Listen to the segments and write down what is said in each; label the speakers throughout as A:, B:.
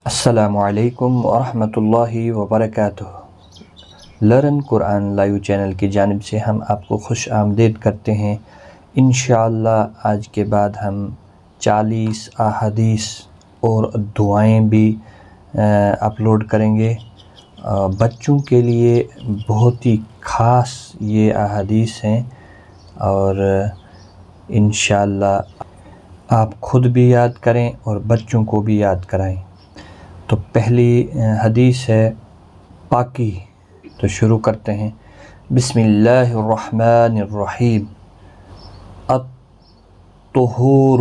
A: السلام علیکم ورحمۃ اللہ وبرکاتہ۔ لرن قرآن لائیو چینل کی جانب سے ہم آپ کو خوش آمدید کرتے ہیں۔ انشاءاللہ آج کے بعد ہم 40 احادیث اور دعائیں بھی اپلوڈ کریں گے۔ بچوں کے لیے بہت ہی خاص یہ احادیث ہیں اور انشاءاللہ آپ خود بھی یاد کریں اور بچوں کو بھی یاد کرائیں۔ تو پہلی حدیث ہے پاکی، تو شروع کرتے ہیں۔ بسم اللہ الرحمن الرحیم۔ الطہور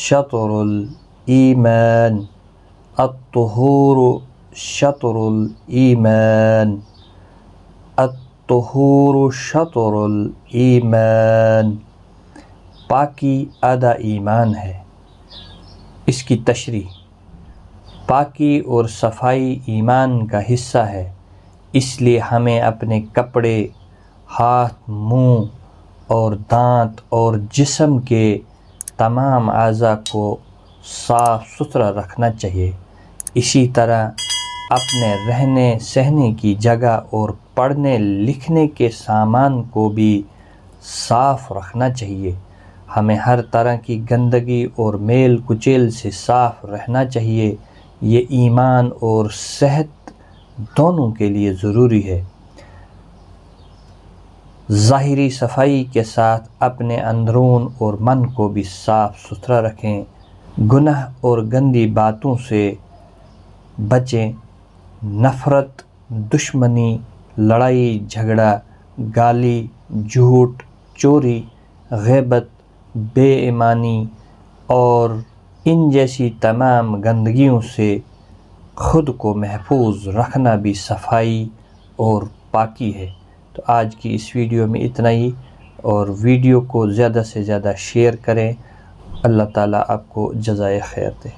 A: شطر الایمان، الطہور شطر الایمان، الطہور شطر الایمان۔ پاکی آدھا ایمان ہے۔ اس کی تشریح: پاکی اور صفائی ایمان کا حصہ ہے، اس لیے ہمیں اپنے کپڑے، ہاتھ، منہ اور دانت اور جسم کے تمام اعضاء کو صاف ستھرا رکھنا چاہیے۔ اسی طرح اپنے رہنے سہنے کی جگہ اور پڑھنے لکھنے کے سامان کو بھی صاف رکھنا چاہیے۔ ہمیں ہر طرح کی گندگی اور میل کچیل سے صاف رہنا چاہیے۔ یہ ایمان اور صحت دونوں کے لیے ضروری ہے۔ ظاہری صفائی کے ساتھ اپنے اندرون اور من کو بھی صاف ستھرا رکھیں۔ گناہ اور گندی باتوں سے بچیں۔ نفرت، دشمنی، لڑائی جھگڑا، گالی، جھوٹ، چوری، غیبت، بے ایمانی اور ان جیسی تمام گندگیوں سے خود کو محفوظ رکھنا بھی صفائی اور پاکی ہے۔ تو آج کی اس ویڈیو میں اتنا ہی، اور ویڈیو کو زیادہ سے زیادہ شیئر کریں۔ اللہ تعالیٰ آپ کو جزائے خیر دے۔